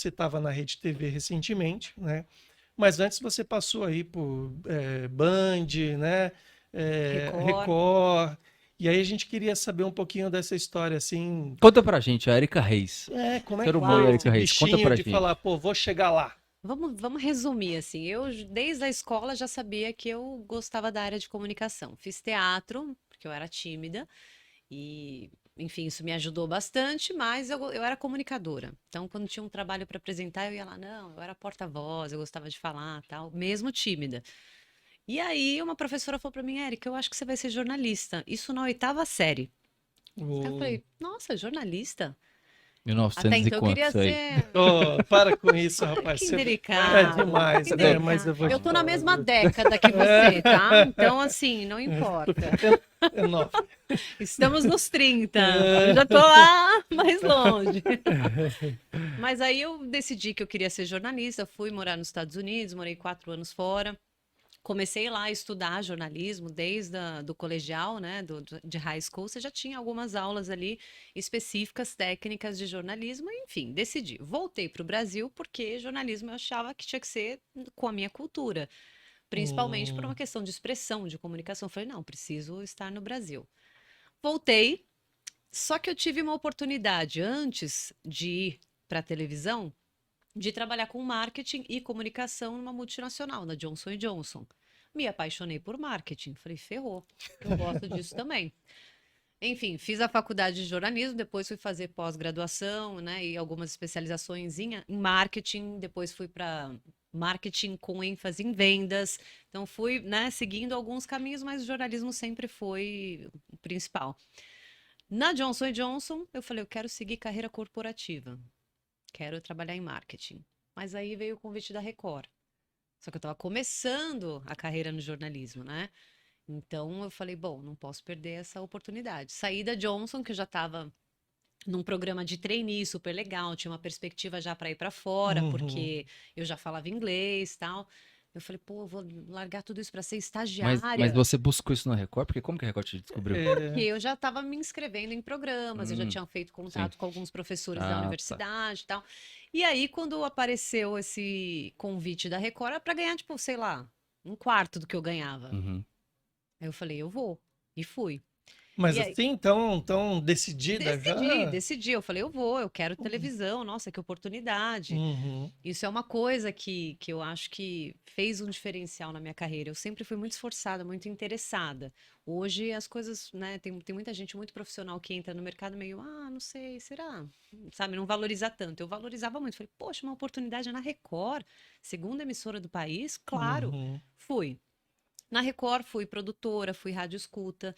você estava na Rede TV recentemente, né? Mas antes você passou aí por Band, né? Record. Record. E aí a gente queria saber um pouquinho dessa história, assim. Conta pra gente, a Erika Reis. Como é Ser que humano, foi Uau. esse Erika Reis. Conta bichinho pra de falar, gente. pô, vou chegar lá? Vamos resumir assim. Eu, desde a escola, já sabia que eu gostava da área de comunicação. Fiz teatro, porque eu era tímida, e, enfim, isso me ajudou bastante, mas eu era comunicadora. Então, quando tinha um trabalho para apresentar, eu ia lá, não, eu era porta-voz, eu gostava de falar, tal, mesmo tímida. E aí, uma professora falou para mim, Érica, eu acho que você vai ser jornalista. Isso na oitava série. Aí eu O... falei, nossa, jornalista? Até 1900 e então eu queria quantos aí? ser. Oh, para com isso, rapaz. Que Você é indelicado, demais, que né? Mas indelicado. eu vou Eu te tô na falar, mesma viu? década que você, tá? Então, assim, não importa. É nove. Estamos nos 30. Eu já tô lá mais longe. Mas aí eu decidi que eu queria ser jornalista, fui morar nos Estados Unidos, morei 4 anos fora. Comecei lá a estudar jornalismo desde do colegial, né, de high school. Você já tinha algumas aulas ali específicas, técnicas de jornalismo, enfim, decidi. Voltei para o Brasil porque jornalismo eu achava que tinha que ser com a minha cultura, principalmente por uma Hum, questão de expressão, de comunicação. Falei, não, preciso estar no Brasil. Voltei, só que eu tive uma oportunidade antes de ir para a televisão de trabalhar com marketing e comunicação numa multinacional, na Johnson Johnson. Me apaixonei por marketing. Falei, ferrou, eu gosto disso também. Enfim, fiz a faculdade de jornalismo, depois fui fazer pós-graduação, né, e algumas especializações em marketing, depois fui para marketing com ênfase em vendas. Então fui, né, seguindo alguns caminhos, mas o jornalismo sempre foi o principal. Na Johnson Johnson, eu falei, eu quero seguir carreira corporativa. Quero trabalhar em marketing. Mas aí veio o convite da Record. Só que eu estava começando a carreira no jornalismo, né? Então eu falei, bom, não posso perder essa oportunidade. Saí da Johnson, que eu já estava num programa de trainee super legal, tinha uma perspectiva já para ir para fora, uhum. porque eu já falava inglês, tal. Eu falei, pô, eu vou largar tudo isso para ser Mas estagiária. você buscou isso na Record? Porque como que a Record te descobriu? Porque É, eu já estava me inscrevendo em programas, eu já tinha feito Sim. contato com alguns professores da Ah, tá. universidade e tal. E aí, quando apareceu esse convite da Record, era para ganhar, tipo, sei lá, um quarto do que eu ganhava. Uhum. Aí eu falei, eu vou. E fui. mas E aí, assim, tão decidida já? decidi. Eu falei, eu vou, eu quero televisão. Nossa, que oportunidade. Uhum. Isso é uma coisa que eu acho que fez um diferencial na minha carreira. Eu sempre fui muito esforçada, muito interessada. Hoje as coisas, né? Tem muita gente muito profissional que entra no mercado meio, não sei, será? Sabe, não valoriza tanto. Eu valorizava muito. Falei, poxa, uma oportunidade na Record, segunda emissora do país? Claro, Uhum. fui. Na Record, fui produtora, fui rádio escuta.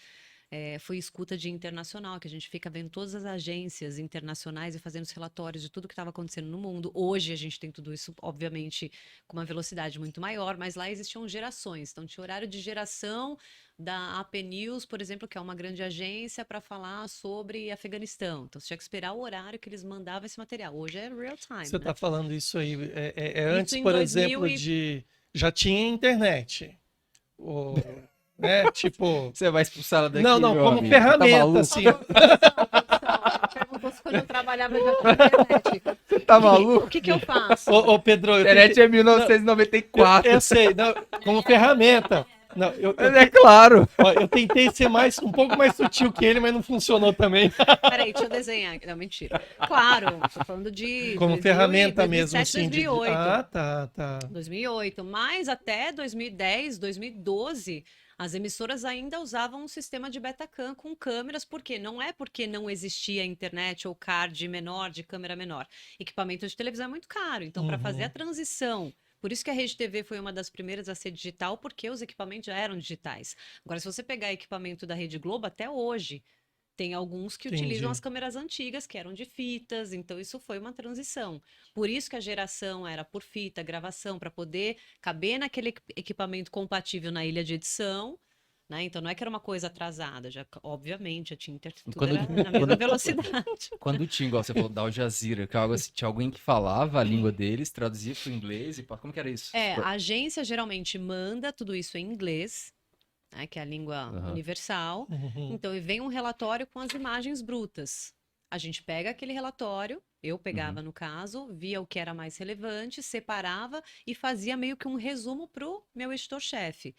Fui escuta de internacional, que a gente fica vendo todas as agências internacionais e fazendo os relatórios de tudo que estava acontecendo no mundo. Hoje a gente tem tudo isso, obviamente, com uma velocidade muito maior, mas lá existiam gerações. Então, tinha horário de geração da AP News, por exemplo, que é uma grande agência para falar sobre Afeganistão. Então, você tinha que esperar o horário que eles mandavam esse material. Hoje é real time, Você está né? falando isso aí. Isso Antes, em por 2000 exemplo, e... de. Já tinha internet. Né? Tipo. Você vai expulsar ela Não, daqui, não, meu como amigo. Você tá ferramenta, maluco? assim. Produção. Ele perguntou se quando eu trabalhava já tinha internet. Você tá O maluco? que que eu faço? Ô, Pedro, eu Internet tentei. é Não, eu, 1994. eu sei, não, como ferramenta. Não, Mas é claro. ó, eu tentei ser um pouco mais sutil que ele, mas não funcionou também. Peraí, deixa eu desenhar aqui. Não, mentira. Claro, tô falando de Como 2000 e ferramenta mesmo, 2007, assim, 2008. tá, tá. 2008. Mas até 2010, 2012, as emissoras ainda usavam um sistema de Betacam com câmeras, porque não é porque não existia internet ou card menor, de câmera menor. Equipamento de televisão é muito caro, então para fazer a Uhum, transição. Por isso que a Rede TV foi uma das primeiras a ser digital, porque os equipamentos já eram digitais. Agora, se você pegar equipamento da Rede Globo, até hoje, tem alguns que utilizam as entendi. câmeras antigas, que eram de fitas, então isso foi uma transição. Por isso que a geração era por fita, gravação, para poder caber naquele equipamento compatível na ilha de edição, né? Então não é que era uma coisa atrasada, já, obviamente, a tinha tudo Quando, era na mesma quando, velocidade. quando tinha, igual você falou, da Al Jazeera, que é algo assim, tinha alguém que falava a língua deles, traduzia para o inglês e pá, como que era isso? A agência geralmente manda tudo isso em inglês, né, que é a língua Aham. universal. Uhum, Então, e vem um relatório com as imagens brutas. A gente pega aquele relatório, eu Uhum. pegava no caso, via o que era mais relevante, separava e fazia meio que um resumo pro meu editor-chefe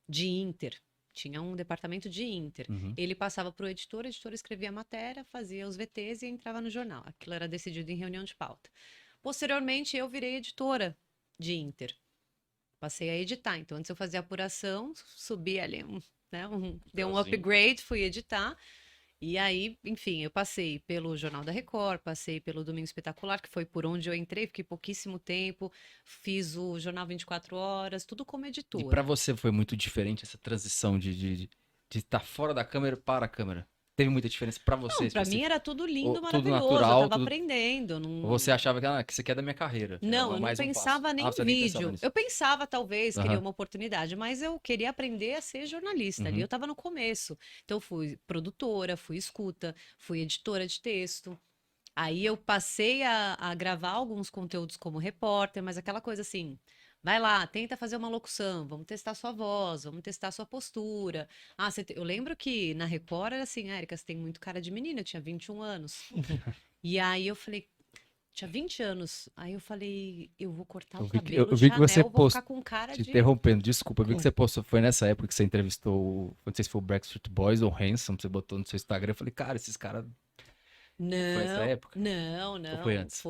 de Inter. Tinha um departamento de Inter. Uhum. Ele passava pro editor, o editor escrevia a matéria, fazia os VTs e entrava no jornal. Aquilo era decidido em reunião de pauta. Posteriormente, eu virei editora de Inter. Passei a editar. Então, antes eu fazia apuração, subi ali, dei um Degrauzinho. upgrade, fui editar. E aí, enfim, eu passei pelo Jornal da Record, passei pelo Domingo Espetacular, que foi por onde eu entrei, fiquei pouquíssimo tempo, fiz o Jornal 24 Horas, tudo como E pra editora. você foi muito diferente essa transição de estar fora da câmera para a câmera? Teve muita diferença pra você, Não, pra mim específico? era tudo lindo, Ou tudo maravilhoso, eu natural, tava tudo... aprendendo. Ou você achava que isso aqui é da minha carreira? Não, eu não mais um passo. pensava nem em Você nem pensava vídeo. nisso. Eu pensava, talvez, queria Aham. uma oportunidade, mas eu queria aprender a ser jornalista. Ali Uhum. eu estava no começo. Então, eu fui produtora, fui escuta, fui editora de texto. Aí eu passei a gravar alguns conteúdos como repórter, mas aquela coisa assim. Vai lá, tenta fazer uma locução, vamos testar sua voz, vamos testar sua postura. Eu lembro que na Record era assim, Érica, você tem muito cara de menina, eu tinha 21 anos. E aí eu falei, tinha 20 anos. Aí eu falei, eu vou cortar o cabelo Eu vi que você Chanel, vou postou. ficar com cara Te de... interrompendo, desculpa. Eu vi que Com- você postou. Foi nessa época que você entrevistou. Não sei se foi o Backstreet Boys ou Hanson, você botou no seu Instagram. Eu falei, cara, esses caras. Foi essa Não, época? não, Ou foi não. antes?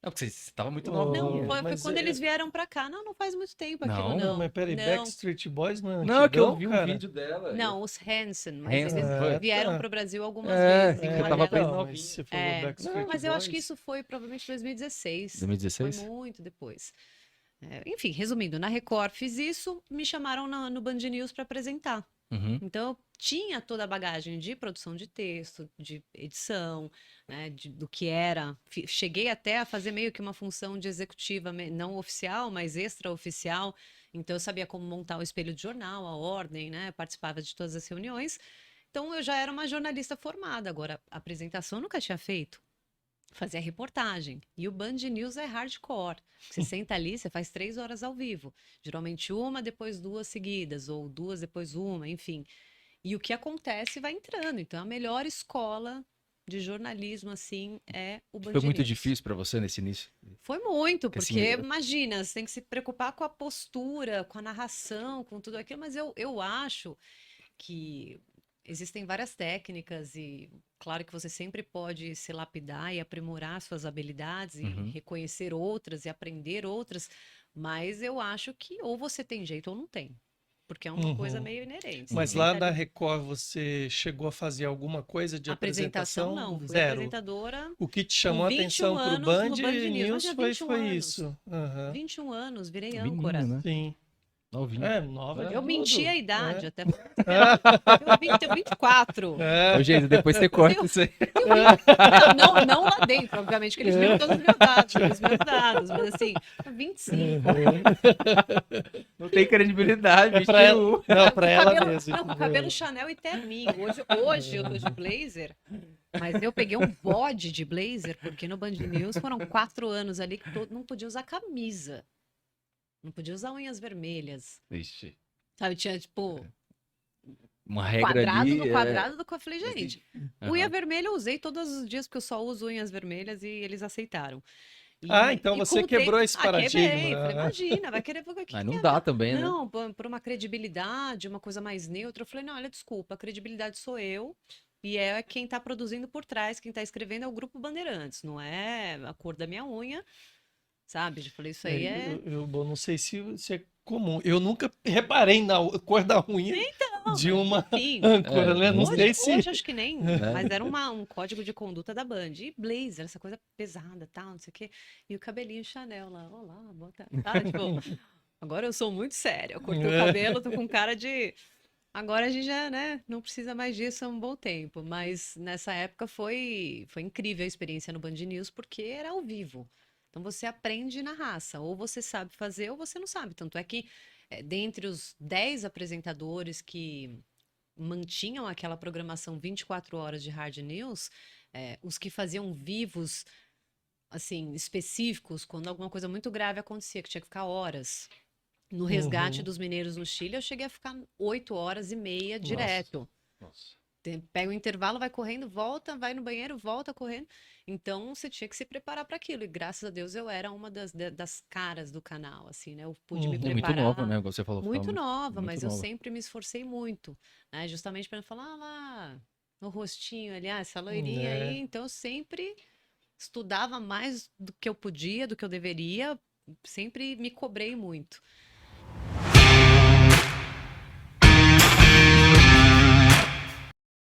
Não, porque você tava muito Oh, novinha. foi mas quando eles vieram pra cá. Não, não faz muito tempo aquilo, Não? Não, não. mas peraí, Não, Backstreet Boys não é Não, é que eu antigão, vi um cara? vídeo dela. não, os Hanson, mas Hanson, eles foi? Ah, vieram tá. pro Brasil algumas É, vezes. que Em eu uma tava bem dela. Então, mas novinha. você falou É, Backstreet mas eu acho que Boys. isso foi provavelmente 2016. Foi 2016? muito depois. Enfim, resumindo, na Record fiz isso, me chamaram no Band News para apresentar. Uhum. Então, eu tinha toda a bagagem de produção de texto, de edição, né, do que era. Cheguei até a fazer meio que uma função de executiva, não oficial, mas extraoficial. Então, eu sabia como montar o espelho de jornal, a ordem, né, participava de todas as reuniões. Então, eu já era uma jornalista formada. Agora, a apresentação eu nunca tinha feito. Fazia reportagem. E o Band News é hardcore. Você senta ali, você faz 3 horas ao vivo. Geralmente uma, depois duas seguidas, ou duas, depois uma, enfim. E o que acontece vai entrando. Então, a melhor escola de jornalismo, assim, é o Band Foi muito News. difícil pra você nesse início? Foi muito, Porque, porque assim, imagina, você tem que se preocupar com a postura, com a narração, com tudo aquilo, mas eu acho que existem várias técnicas e claro que você sempre pode se lapidar e aprimorar suas habilidades e Uhum. reconhecer outras e aprender outras, mas eu acho que ou você tem jeito ou não tem, porque é uma coisa Uhum. meio inerente. Mas Você lá senta na ali. Record você chegou a fazer alguma coisa de Apresentação apresentação? não, fui Zero. apresentadora O que te com chamou a 21 atenção pro anos Band no Band News, News imagina, foi, 21 foi anos. isso. Aham. 21 anos, virei Menino, âncora. né? Sim. Novinho. É, nova de Eu menti a tudo. idade, É. até. Tenho 24. É. Ô, gente, depois você corta isso aí. Não lá dentro, obviamente, que eles viram todos os meus dados, mas assim, 25. Não tem credibilidade, É pra ela. 21. Não, Com pra ela cabelo, mesmo. não, com cabelo Chanel e terninho. Hoje eu tô de blazer, mas eu peguei um bode de blazer, porque no Band News foram 4 anos ali que não podia usar camisa. Não podia usar unhas vermelhas. Ixi, Sabe, tinha tipo uma regra quadrado ali. no quadrado do que eu falei, gente. Existe. Unha Aham. vermelha eu usei todos os dias, porque eu só uso unhas vermelhas e eles aceitaram. Ah, então E você com o quebrou tempo- esse quebrei. paradigma. Falei, imagina, vai querer. O que Mas que não tem a dá ver? também, né? Não, por uma credibilidade, uma coisa mais neutra. Eu falei, não, olha, desculpa, a credibilidade sou eu. E é quem tá produzindo por trás, quem tá escrevendo é o Grupo Bandeirantes, não é a cor da minha unha, sabe? Eu falei, isso aí é. Eu não sei se é comum. Eu nunca reparei na cor da unha Não, de mas uma enfim. âncora, né? Não sei se. Hoje acho que nem, É. mas era um código de conduta da Band. E blazer, essa coisa pesada, tal, não sei o quê. E o cabelinho Chanel lá, olá, boa tarde. Sabe? Tipo, agora eu sou muito séria. Eu cortei o cabelo, tô com cara de. Agora a gente já, né, não precisa mais disso há um bom tempo. Mas nessa época foi incrível a experiência no Band News, porque era ao vivo. Então você aprende na raça. Ou você sabe fazer ou você não sabe. Tanto é que, dentre os 10 apresentadores que mantinham aquela programação 24 horas de hard news, os que faziam vivos, assim, específicos, quando alguma coisa muito grave acontecia, que tinha que ficar horas. No resgate Uhum. dos mineiros no Chile, eu cheguei a ficar 8 horas e meia direto. Nossa. Pega o intervalo, vai correndo, volta, vai no banheiro, volta correndo. Então você tinha que se preparar para aquilo. E graças a Deus eu era uma das caras do canal, assim, né? Eu pude me Uhum. É muito nova, preparar. né? Igual você falou, foi Muito nova, muito mas eu nova. sempre me esforcei muito, né? Justamente para não falar lá no rostinho ali, essa loirinha aí. Né? Então eu sempre estudava mais do que eu podia, do que eu deveria, sempre me cobrei muito.